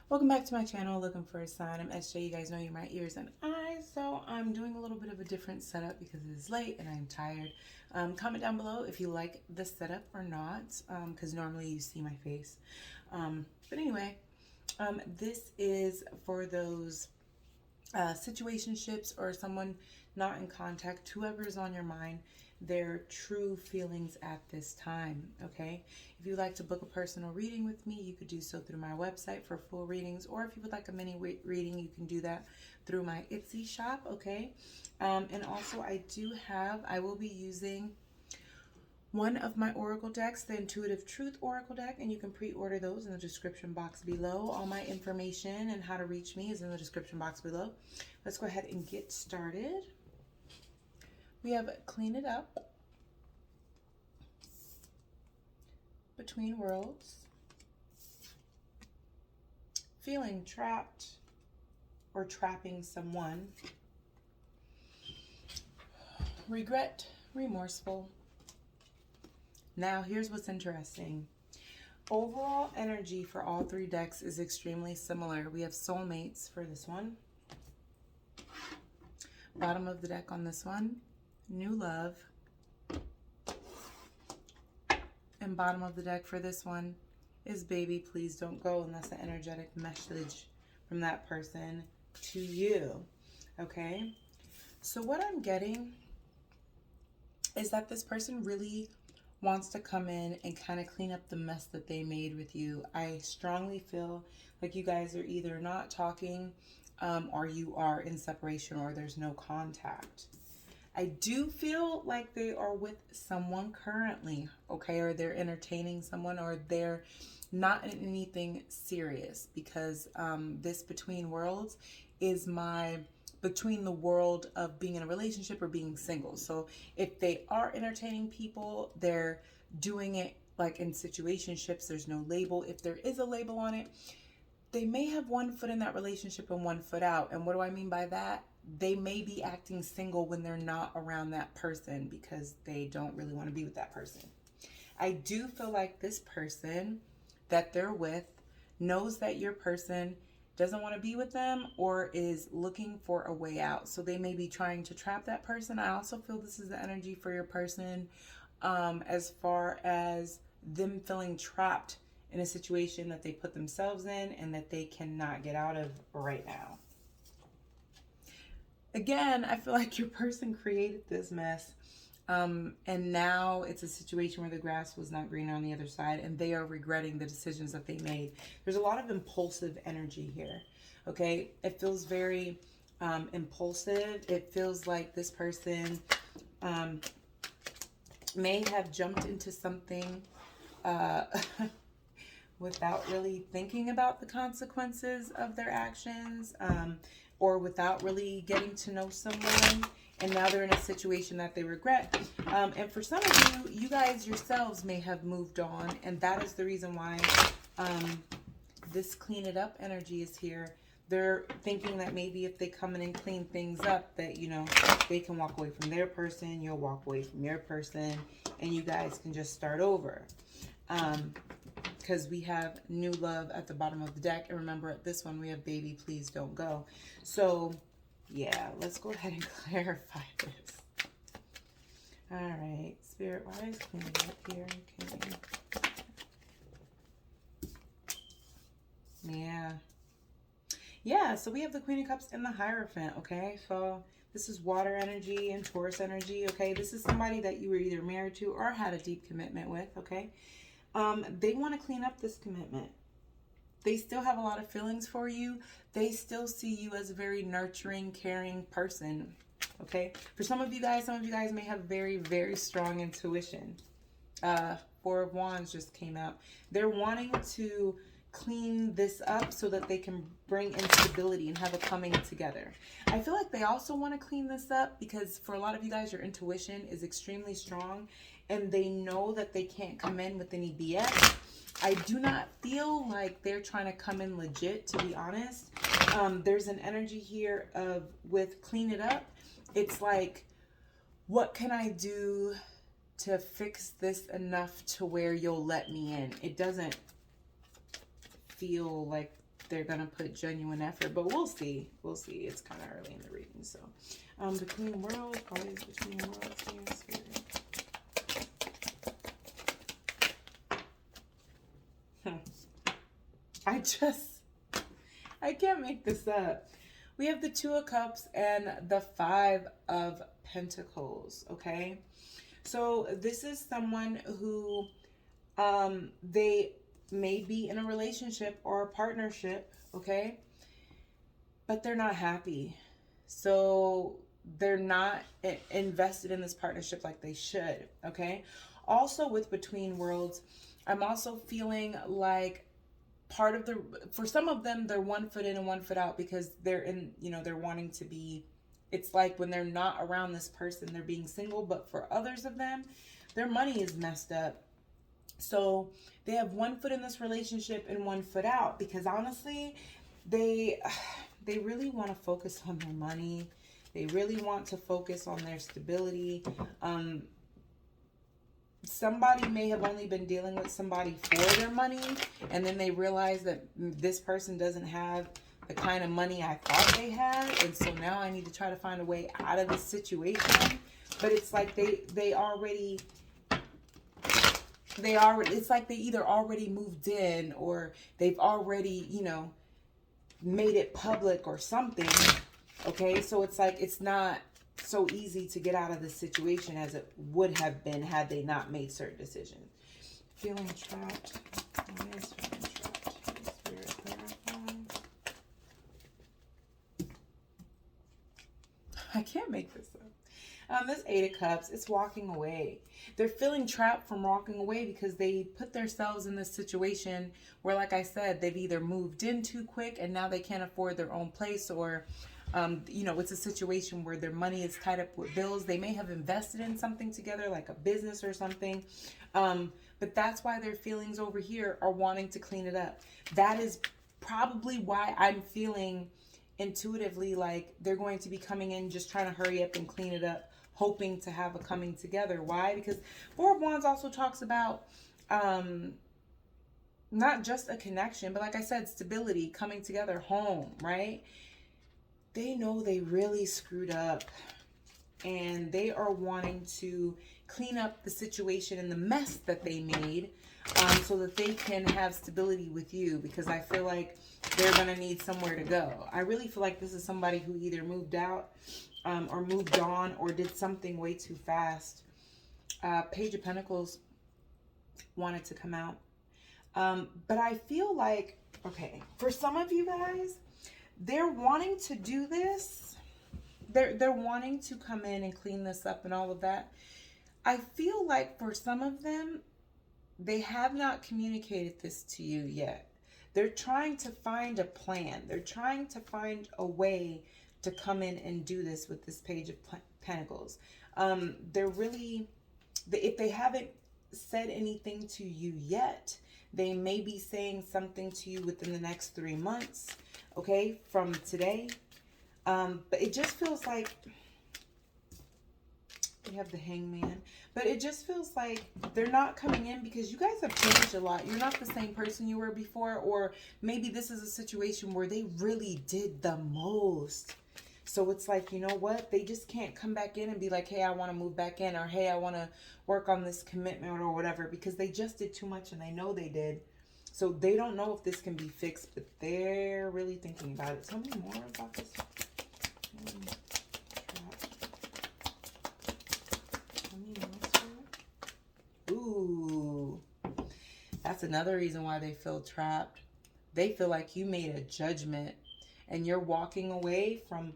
Welcome back to my channel, Looking for a Sign. I'm SJ. You guys know you're my ears and eyes, so I'm doing a little bit of a different setup because it is late and I'm tired. Comment down below if you like this setup or not, because normally you see my face. But anyway, this is for those situationships or someone not in contact, whoever's on your mind, their true feelings at this time. Okay, if you'd like to book a personal reading with me, you could do so through my website for full readings, or if you would like a mini reading, you can do that through my Etsy shop. Okay, and also I will be using one of my oracle decks, the Intuitive Truth Oracle deck, and you can pre-order those in the description box below. All my information and how to reach me is in the description box below. Let's go ahead and get started. We have Clean It Up, Between Worlds, Feeling Trapped or Trapping Someone, Regret, Remorseful. Now, here's what's interesting. Overall energy for all three decks is extremely similar. We have soulmates for this one. Bottom of the deck on this one, new love. And bottom of the deck for this one is baby, please don't go. And that's the energetic message from that person to you. Okay? So what I'm getting is that this person really wants to come in and kind of clean up the mess that they made with you. I strongly feel like you guys are either not talking or you are in separation or there's no contact. I do feel like they are with someone currently, okay, or they're entertaining someone or they're not in anything serious, because this Between Worlds is my between the world of being in a relationship or being single. So if they are entertaining people, they're doing it like in situationships. There's no label. If there is a label on it, they may have one foot in that relationship and one foot out. And what do I mean by that? They may be acting single when they're not around that person because they don't really want to be with that person. I do feel like this person that they're with knows that your person doesn't want to be with them or is looking for a way out. So they may be trying to trap that person. I also feel this is the energy for your person as far as them feeling trapped in a situation that they put themselves in and that they cannot get out of right now. Again, I feel like your person created this mess. And now it's a situation where the grass was not greener on the other side and they are regretting the decisions that they made. There's a lot of impulsive energy here, okay? It feels very impulsive. It feels like this person may have jumped into something without really thinking about the consequences of their actions, or without really getting to know someone. And now they're in a situation that they regret. And for some of you, you guys yourselves may have moved on. And that is the reason why this Clean It Up energy is here. They're thinking that maybe if they come in and clean things up, that, you know, they can walk away from their person, you'll walk away from your person, and you guys can just start over. Because we have new love at the bottom of the deck. And remember, at this one, we have baby, please don't go. So yeah, let's go ahead and clarify this. All right, Spirit, why is Clean It Up here? Okay. Yeah, so we have the Queen of Cups and the Hierophant, okay? So this is water energy and Taurus energy, okay? This is somebody that you were either married to or had a deep commitment with, okay? They want to clean up this commitment. They still have a lot of feelings for you. They still see you as a very nurturing, caring person, okay? For some of you guys may have very, very strong intuition. Four of Wands just came out. They're wanting to clean this up so that they can bring in stability and have a coming together. I feel like they also want to clean this up because for a lot of you guys, your intuition is extremely strong and they know that they can't come in with any BS. I do not feel like they're trying to come in legit, to be honest. There's an energy here of, with Clean It Up, it's like, what can I do to fix this enough to where you'll let me in? It doesn't feel like they're going to put genuine effort. But we'll see. We'll see. It's kind of early in the reading. So, between worlds, always between worlds here, Spirit. I can't make this up. We have the Two of Cups and the Five of Pentacles, okay? So this is someone who they may be in a relationship or a partnership, okay? But they're not happy. So they're not invested in this partnership like they should, okay? Also with Between Worlds, I'm also feeling like part of for some of them, they're 1 foot in and 1 foot out because they're in, you know, they're wanting to be, it's like when they're not around this person, they're being single. But for others of them, their money is messed up. So they have 1 foot in this relationship and 1 foot out because honestly, they really want to focus on their money. They really want to focus on their stability. Somebody may have only been dealing with somebody for their money, and then they realize that this person doesn't have the kind of money I thought they had, and so now I need to try to find a way out of this situation. But it's like they already it's like they either already moved in or they've already, you know, made it public or something. Okay, so it's like it's not so easy to get out of this situation as it would have been had they not made certain decisions. Feeling trapped. What is feeling trapped? Spirit clarify. I can't make this up. This Eight of Cups, it's walking away. They're feeling trapped from walking away because they put themselves in this situation where, like I said, they've either moved in too quick and now they can't afford their own place, or you know, it's a situation where their money is tied up with bills. They may have invested in something together, like a business or something. But that's why their feelings over here are wanting to clean it up. That is probably why I'm feeling intuitively like they're going to be coming in just trying to hurry up and clean it up, hoping to have a coming together. Why? Because Four of Wands also talks about not just a connection, but like I said, stability, coming together, home, right? They know they really screwed up and they are wanting to clean up the situation and the mess that they made so that they can have stability with you, because I feel like they're going to need somewhere to go. I really feel like this is somebody who either moved out or moved on or did something way too fast. Page of Pentacles wanted to come out. But I feel like, okay, for some of you guys, they're wanting to do this. They're wanting to come in and clean this up and all of that. I feel like for some of them, they have not communicated this to you yet. They're trying to find a plan. They're trying to find a way to come in and do this with this Page of Pentacles. They're really, if they haven't said anything to you yet, they may be saying something to you within the next 3 months. Okay, from today. But it just feels like we have the Hangman. But it just feels like they're not coming in because you guys have changed a lot. You're not the same person you were before. Or maybe this is a situation where they really did the most. So it's like, you know what? They just can't come back in and be like, hey, I want to move back in. Or, hey, I want to work on this commitment or whatever. Because they just did too much and they know they did. So they don't know if this can be fixed, but they're really thinking about it. Tell me more about this. Ooh, that's another reason why they feel trapped. They feel like you made a judgment and you're walking away from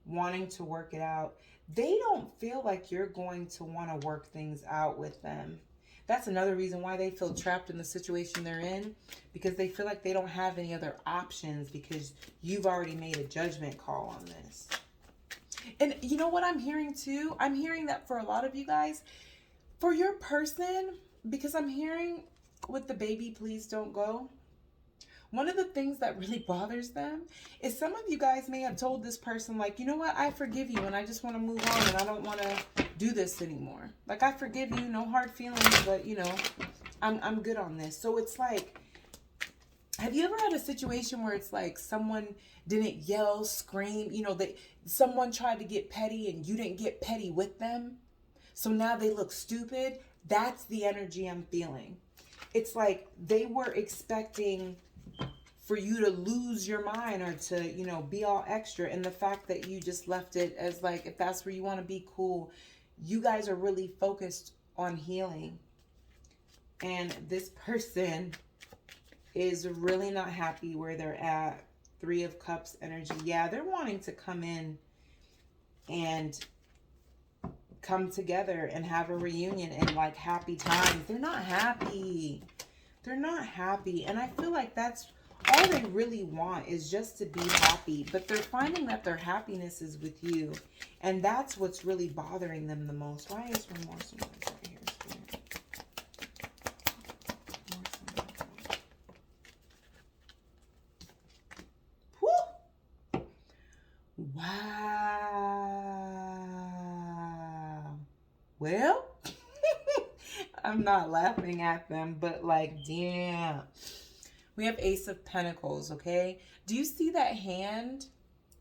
wanting to work it out. They don't feel like you're going to want to work things out with them. That's another reason why they feel trapped in the situation they're in, because they feel like they don't have any other options because you've already made a judgment call on this. And you know what I'm hearing too? I'm hearing that for a lot of you guys, for your person, because I'm hearing with the baby, please don't go. One of the things that really bothers them is some of you guys may have told this person, like, you know what, I forgive you and I just want to move on and I don't want to do this anymore. Like, I forgive you, no hard feelings, but, you know, I'm good on this. So it's like have you ever had a situation where it's like someone didn't yell, scream, someone tried to get petty and you didn't get petty with them? So now they look stupid. That's the energy I'm feeling. It's like they were expecting for you to lose your mind or to, be all extra. And the fact that you just left it as like, if that's where you want to be, cool. You guys are really focused on healing. And this person is really not happy where they're at. 3 of Cups energy. Yeah, they're wanting to come in and come together and have a reunion and like happy times. They're not happy. They're not happy. And I feel like that's all they really want, is just to be happy. But they're finding that their happiness is with you. And that's what's really bothering them the most. Why is remorse right here? Wow. Well, I'm not laughing at them, but like, damn. We have Ace of Pentacles, okay? Do you see that hand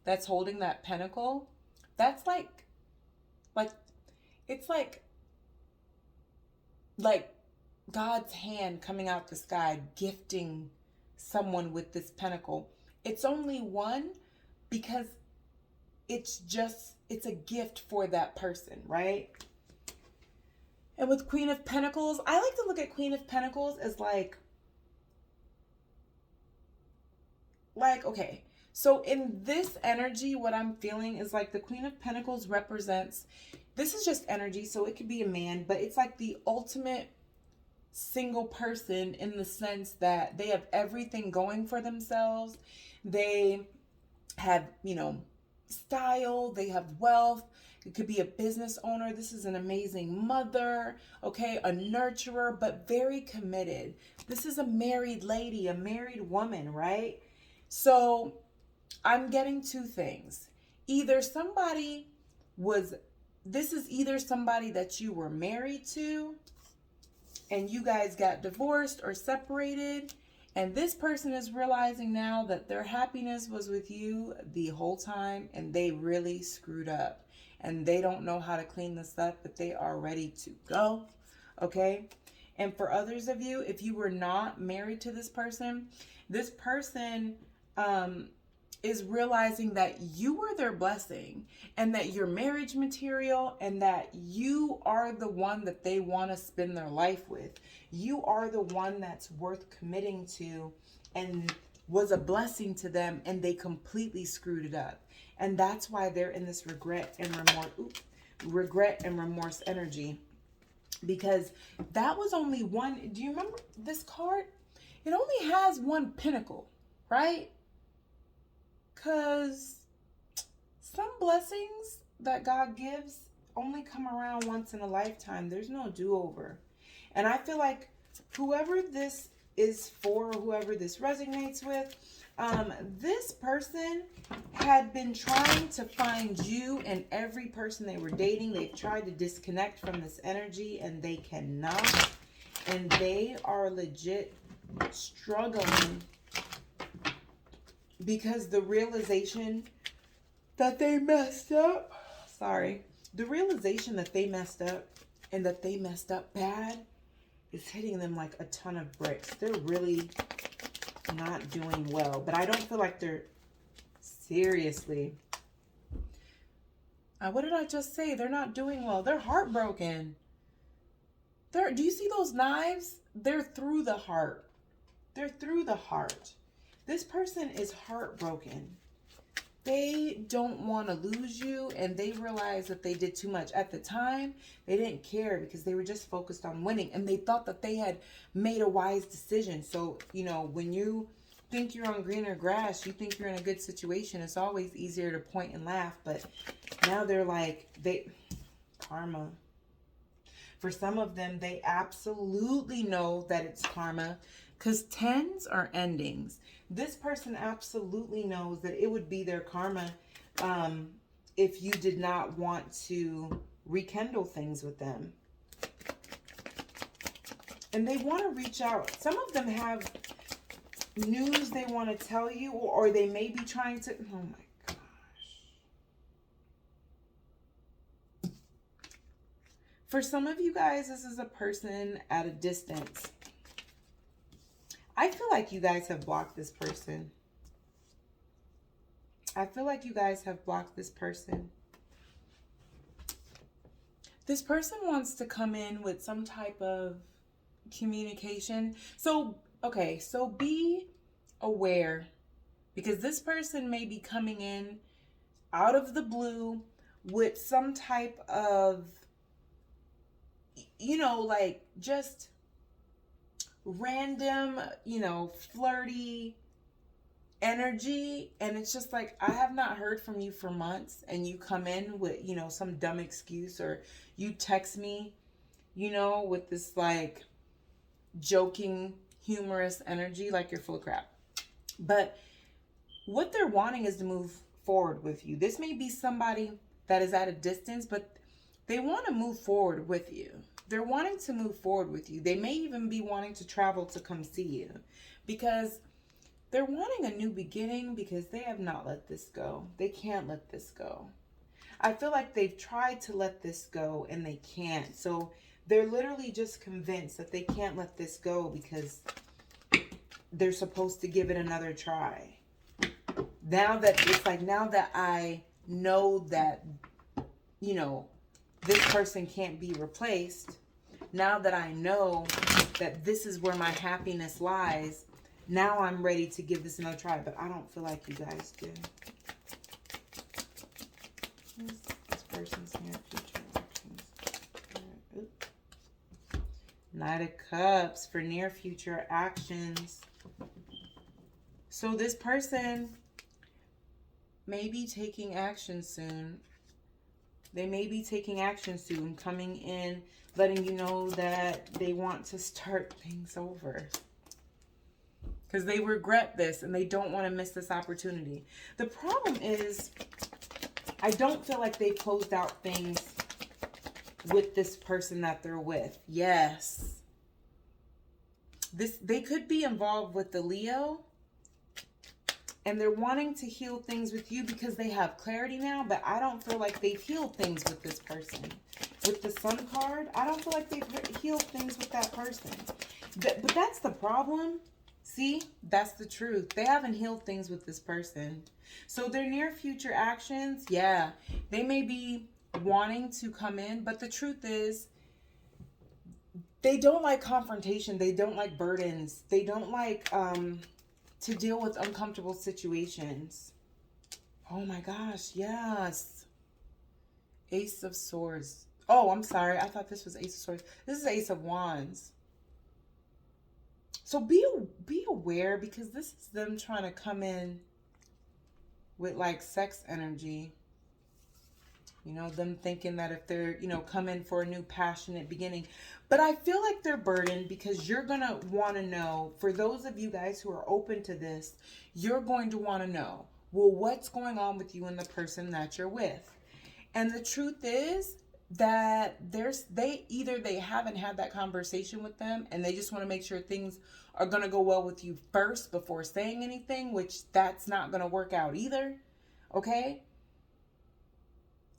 that's holding that pentacle? That's like it's like God's hand coming out the sky, gifting someone with this pentacle. It's only one because it's a gift for that person, right? And with Queen of Pentacles, I like to look at Queen of Pentacles as like, okay, so in this energy, what I'm feeling is like the Queen of Pentacles represents, this is just energy, so it could be a man, but it's like the ultimate single person in the sense that they have everything going for themselves. They have, style, they have wealth. It could be a business owner. This is an amazing mother, okay, a nurturer, but very committed. This is a married lady, a married woman, right? So I'm getting 2 things. This is either somebody that you were married to and you guys got divorced or separated, and this person is realizing now that their happiness was with you the whole time and they really screwed up. And they don't know how to clean this up, but they are ready to go, okay? And for others of you, if you were not married to this person is realizing that you were their blessing and that you're marriage material and that you are the one that they want to spend their life with. You are the one that's worth committing to and was a blessing to them, and they completely screwed it up. And that's why they're in this regret and remorse energy, because that was only one. Do you remember this card? It only has 1 pentacle, right? Because some blessings that God gives only come around once in a lifetime. There's no do-over. And I feel like whoever this is for, whoever this resonates with, this person had been trying to find you and every person they were dating. They've tried to disconnect from this energy and they cannot. And they are legit struggling because the realization that they messed up, the realization that they messed up and that they messed up bad is hitting them like a ton of bricks. They're really not doing well, but I don't feel like they're seriously. What did I just say? They're not doing well. They're heartbroken. Do you see those knives? They're through the heart. They're through the heart. This person is heartbroken. They don't want to lose you, and they realize that they did too much. At the time, they didn't care because they were just focused on winning, and they thought that they had made a wise decision. So, when you think you're on greener grass, you think you're in a good situation, it's always easier to point and laugh. But now they're like, karma. For some of them, they absolutely know that it's karma, because 10s are endings. This person absolutely knows that it would be their karma if you did not want to rekindle things with them. And they want to reach out. Some of them have news they want to tell you, or they may be trying to, oh my gosh. For some of you guys, this is a person at a distance. I feel like you guys have blocked this person. I feel like you guys have blocked this person. This person wants to come in with some type of communication. So, okay, so be aware, because this person may be coming in out of the blue with some type of, you know, like just random, you know, flirty energy. And it's just like, I have not heard from you for months, and you come in with, you know, some dumb excuse, or you text me, you know, with this like joking, humorous energy, like you're full of crap. But what they're wanting is to move forward with you. This may be somebody that is at a distance, but they want to move forward with you. They're wanting to move forward with you. They may even be wanting to travel to come see you, because they're wanting a new beginning, because they have not let this go. They can't let this go. I feel like they've tried to let this go and they can't. So they're literally just convinced that they can't let this go because they're supposed to give it another try. Now that it's like, now that I know that, you know, this person can't be replaced, now that I know that this is where my happiness lies, now I'm ready to give this another try. But I don't feel like you guys do. This person's near future actions. Knight of Cups for near future actions. So this person may be taking action soon. They may be taking action soon, coming in, letting you know that they want to start things over. Because they regret this and they don't want to miss this opportunity. The problem is, I don't feel like they closed out things with this person that they're with. Yes. They could be involved with the Leo. And they're wanting to heal things with you because they have clarity now. But I don't feel like they've healed things with this person. With the Sun card, I don't feel like they've healed things with that person. But that's the problem. See, that's the truth. They haven't healed things with this person. So their near future actions, yeah, they may be wanting to come in. But the truth is, they don't like confrontation. They don't like burdens. They don't like to deal with uncomfortable situations. Oh my gosh, yes. Ace of Swords. Oh, I'm sorry. I thought this was Ace of Swords. This is Ace of Wands. So be aware, because this is them trying to come in with like sex energy. You know, them thinking that if they're, you know, come in for a new passionate beginning. But I feel like they're burdened, because you're going to want to know, for those of you guys who are open to this, you're going to want to know, well, what's going on with you and the person that you're with? And the truth is that they haven't had that conversation with them, and they just want to make sure things are going to go well with you first before saying anything, which that's not going to work out either. Okay?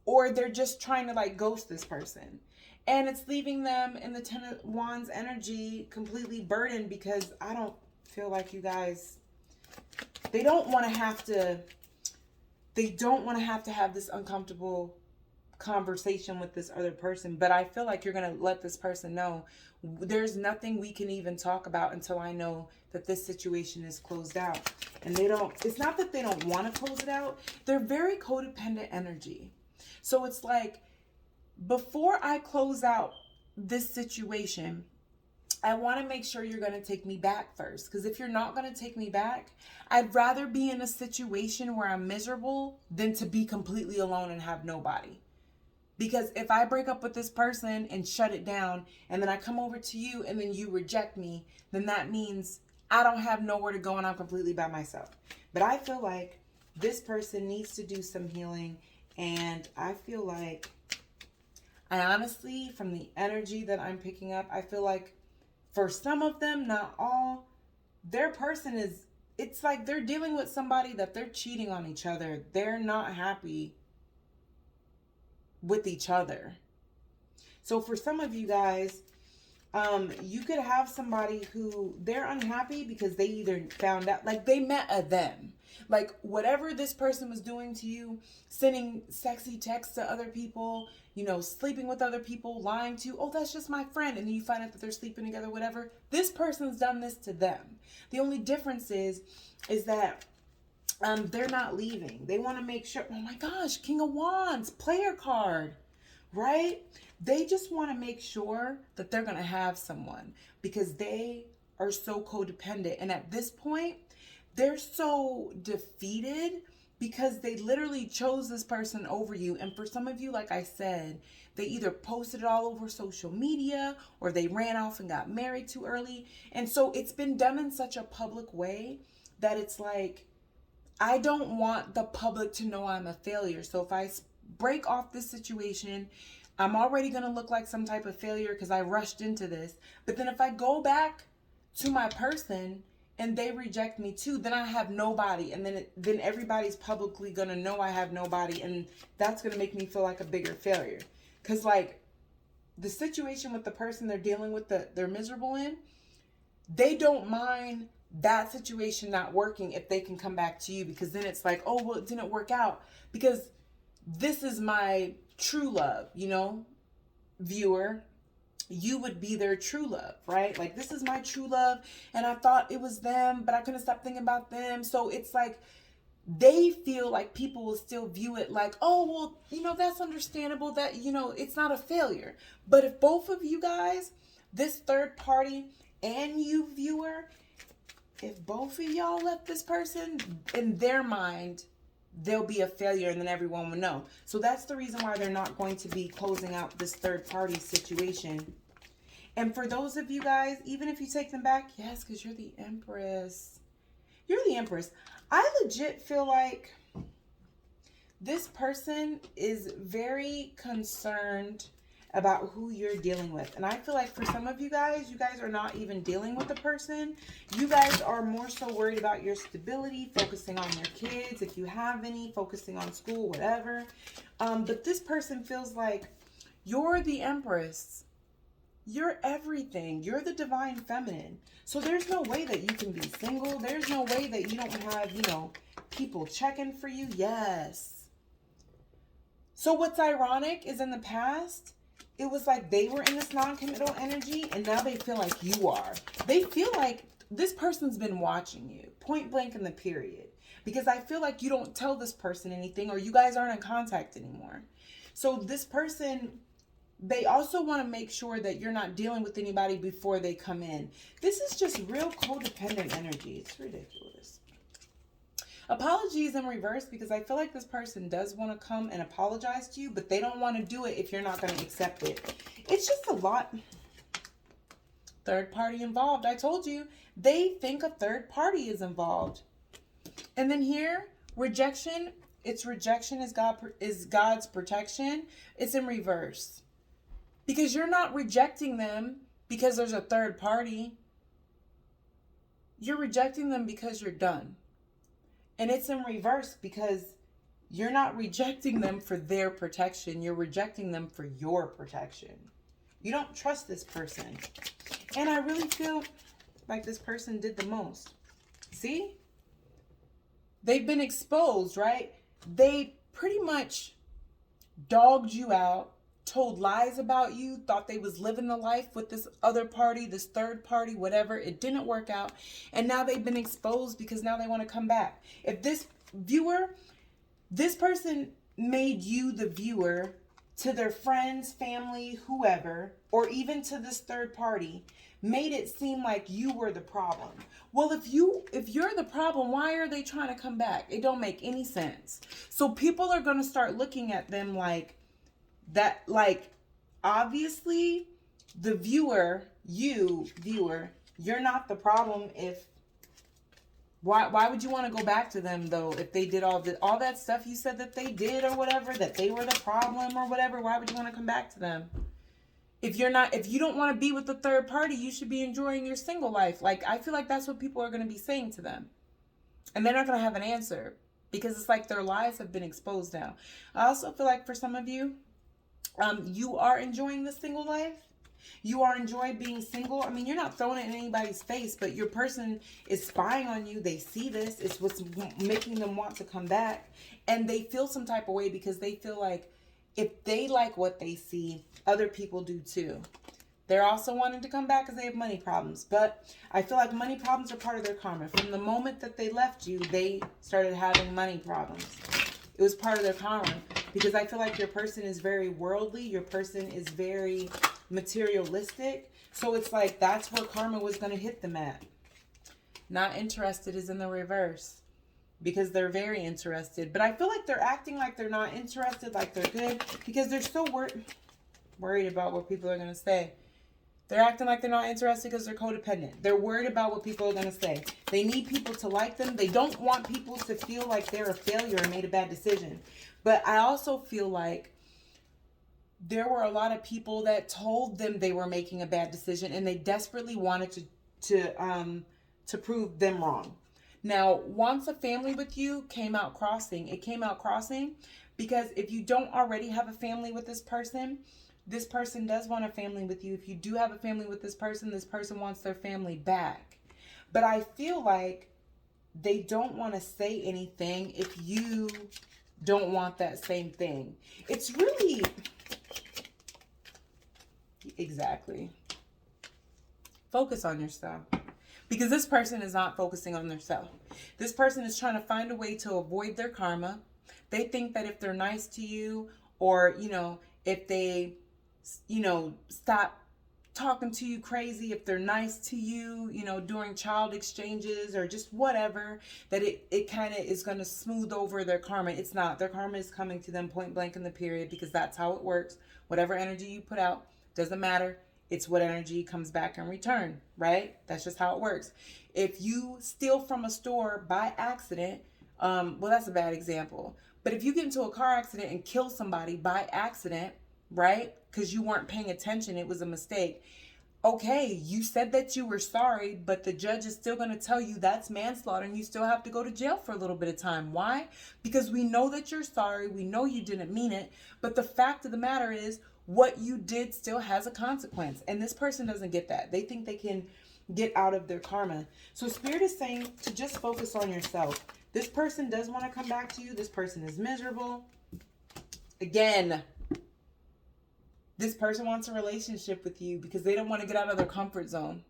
Or they're just trying to like ghost this person. And it's leaving them in the Ten of Wands energy completely burdened, because I don't feel like you guys, they don't want to have to have this uncomfortable conversation with this other person. But I feel like you're going to let this person know, there's nothing we can even talk about until I know that this situation is closed out. And it's not that they don't want to close it out. They're very codependent energy. So it's like, before I close out this situation, I want to make sure you're going to take me back first. Because if you're not going to take me back, I'd rather be in a situation where I'm miserable than to be completely alone and have nobody. Because if I break up with this person and shut it down, and then I come over to you and then you reject me, then that means I don't have nowhere to go and I'm completely by myself. But I feel like this person needs to do some healing. And I feel like, I honestly, from the energy that I'm picking up, I feel like for some of them, not all, their person is, it's like they're dealing with somebody that they're cheating on each other. They're not happy with each other. So for some of you guys, you could have somebody who they're unhappy because they either found out, like they met a them. Like whatever this person was doing to you, sending sexy texts to other people, you know, sleeping with other people, lying to you, oh, that's just my friend. And then you find out that they're sleeping together, whatever. This person's done this to them. The only difference is that they're not leaving. They want to make sure, oh my gosh, King of Wands, player card, right? They just want to make sure that they're going to have someone because they are so codependent. And at this point, they're so defeated because they literally chose this person over you. And for some of you, like I said, they either posted it all over social media or they ran off and got married too early. And so it's been done in such a public way that it's like, I don't want the public to know I'm a failure. So if I break off this situation, I'm already going to look like some type of failure because I rushed into this. But then if I go back to my person and they reject me too, then I have nobody. And then everybody's publicly going to know I have nobody. And that's going to make me feel like a bigger failure. Because like the situation with the person they're dealing with, they're miserable in, they don't mind that situation not working if they can come back to you. Because then it's like, oh, well, it didn't work out. Because this is my true love, you know, viewer. You would be their true love, right? Like, this is my true love, and I thought it was them, but I couldn't stop thinking about them. So it's like they feel like people will still view it like, oh, well, you know, that's understandable, that, you know, it's not a failure. But if both of you guys, this third party and you, viewer, if both of y'all left this person, in their mind, they'll be a failure, and then everyone will know. So that's the reason why they're not going to be closing out this third party situation. And for those of you guys, even if you take them back, yes, because you're the Empress. You're the Empress. I legit feel like this person is very concerned about who you're dealing with. And I feel like for some of you guys are not even dealing with the person. You guys are more so worried about your stability, focusing on your kids, if you have any, focusing on school, whatever. But this person feels like you're the Empress. You're everything. You're the divine feminine. So there's no way that you can be single. There's no way that you don't have, you know, people checking for you. Yes. So what's ironic is in the past, it was like they were in this non-committal energy, and now they feel like you are. They feel like this person's been watching you, point blank in the period. Because I feel like you don't tell this person anything, or you guys aren't in contact anymore. So this person, they also want to make sure that you're not dealing with anybody before they come in. This is just real codependent energy. It's ridiculous. Apologies in reverse, because I feel like this person does want to come and apologize to you, but they don't want to do it if you're not going to accept it. It's just a lot. Third party involved. I told you, they think a third party is involved. And then here, rejection. It's rejection is God's protection. It's in reverse. Because you're not rejecting them because there's a third party. You're rejecting them because you're done. And it's in reverse because you're not rejecting them for their protection. You're rejecting them for your protection. You don't trust this person. And I really feel like this person did the most. See? They've been exposed, right? They pretty much dogged you out, told lies about you, thought they was living the life with this other party, this third party, whatever. It didn't work out. And now they've been exposed because now they want to come back. If this viewer, this person made you the viewer to their friends, family, whoever, or even to this third party, made it seem like you were the problem. Well, if you're the problem, why are they trying to come back? It don't make any sense. So people are going to start looking at them like that, like, obviously the viewer, you're not the problem. If why would you want to go back to them though, if they did all that stuff you said that they did or whatever, that they were the problem or whatever? Why would you want to come back to them? If you don't want to be with the third party, you should be enjoying your single life. Like, I feel like that's what people are going to be saying to them. And they're not going to have an answer because it's like their lies have been exposed now. I also feel like for some of you, you are enjoying the single life. You are enjoying being single. I mean, you're not throwing it in anybody's face, but your person is spying on you. They see this. It's what's making them want to come back. And they feel some type of way because they feel like if they like what they see, other people do too. They're also wanting to come back because they have money problems. But I feel like money problems are part of their karma. From the moment that they left you, they started having money problems. It was part of their karma. Because I feel like your person is very worldly. Your person is very materialistic. So it's like that's where karma was going to hit them at. Not interested is in the reverse. Because they're very interested. But I feel like they're acting like they're not interested, like they're good. Because they're so worried about what people are going to say. They're acting like they're not interested because they're codependent. They're worried about what people are going to say. They need people to like them. They don't want people to feel like they're a failure and made a bad decision. But I also feel like there were a lot of people that told them they were making a bad decision and they desperately wanted to prove them wrong. Now, once a family with you came out crossing, it came out crossing because if you don't already have a family with this person does want a family with you. If you do have a family with this person wants their family back. But I feel like they don't want to say anything if you don't want that same thing. It's really... Exactly. Focus on yourself. Because this person is not focusing on themselves. This person is trying to find a way to avoid their karma. They think that if they're nice to you or, if they, stop talking to you crazy, if they're nice to you, during child exchanges or just whatever, that it kind of is going to smooth over their karma. It's not. Their karma is coming to them point blank in the period because that's how it works. Whatever energy you put out, doesn't matter. It's what energy comes back in return, right? That's just how it works. If you steal from a store by accident, well, that's a bad example. But if you get into a car accident and kill somebody by accident, right? Because you weren't paying attention, it was a mistake. Okay, you said that you were sorry, but the judge is still going to tell you that's manslaughter and you still have to go to jail for a little bit of time. Why? Because we know that you're sorry. We know you didn't mean it. But the fact of the matter is, what you did still has a consequence. And this person doesn't get that. They think they can get out of their karma. So Spirit is saying to just focus on yourself. This person does want to come back to you. This person is miserable. Again, this person wants a relationship with you because they don't want to get out of their comfort zone.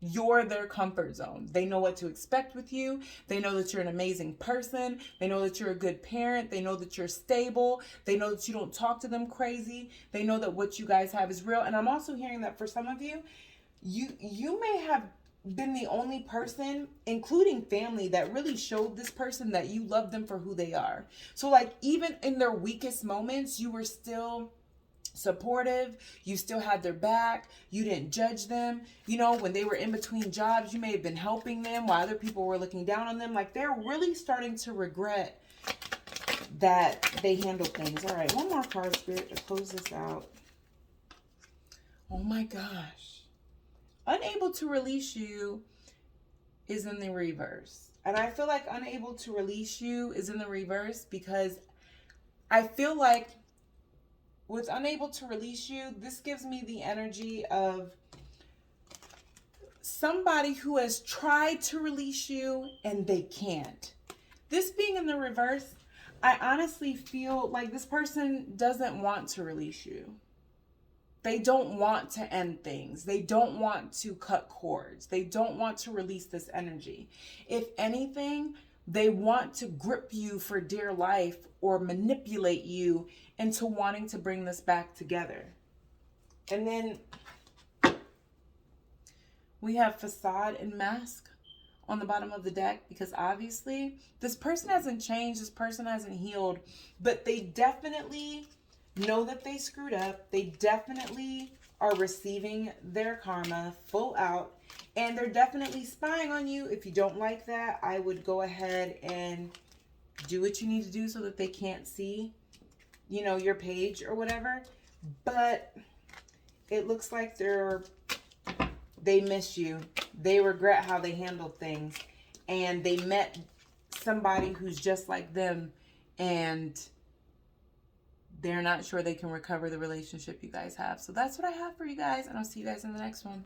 You're their comfort zone. They know what to expect with you. They know that you're an amazing person. They know that you're a good parent. They know that you're stable. They know that you don't talk to them crazy. They know that what you guys have is real. And I'm also hearing that for some of you, you may have been the only person, including family, that really showed this person that you love them for who they are. So like even in their weakest moments, you were still supportive. You still had their back. You didn't judge them. When they were in between jobs, you may have been helping them while other people were looking down on them. Like they're really starting to regret that they handled things. All right, one more card, Spirit, to close this out. Oh my gosh. Unable to release you is in the reverse. And I feel like unable to release you is in the reverse because I feel like with unable to release you, this gives me the energy of somebody who has tried to release you and they can't. This being in the reverse, I honestly feel like this person doesn't want to release you. They don't want to end things. They don't want to cut cords. They don't want to release this energy. If anything, they want to grip you for dear life or manipulate you into wanting to bring this back together. And then we have facade and mask on the bottom of the deck because obviously this person hasn't changed. This person hasn't healed, but they definitely know that they screwed up. They definitely are receiving their karma full out. And they're definitely spying on you. If you don't like that, I would go ahead and do what you need to do so that they can't see, your page or whatever. but it looks like they miss you. They regret how they handled things, and they met somebody who's just like them, and they're not sure they can recover the relationship you guys have. So that's what I have for you guys, and I'll see you guys in the next one.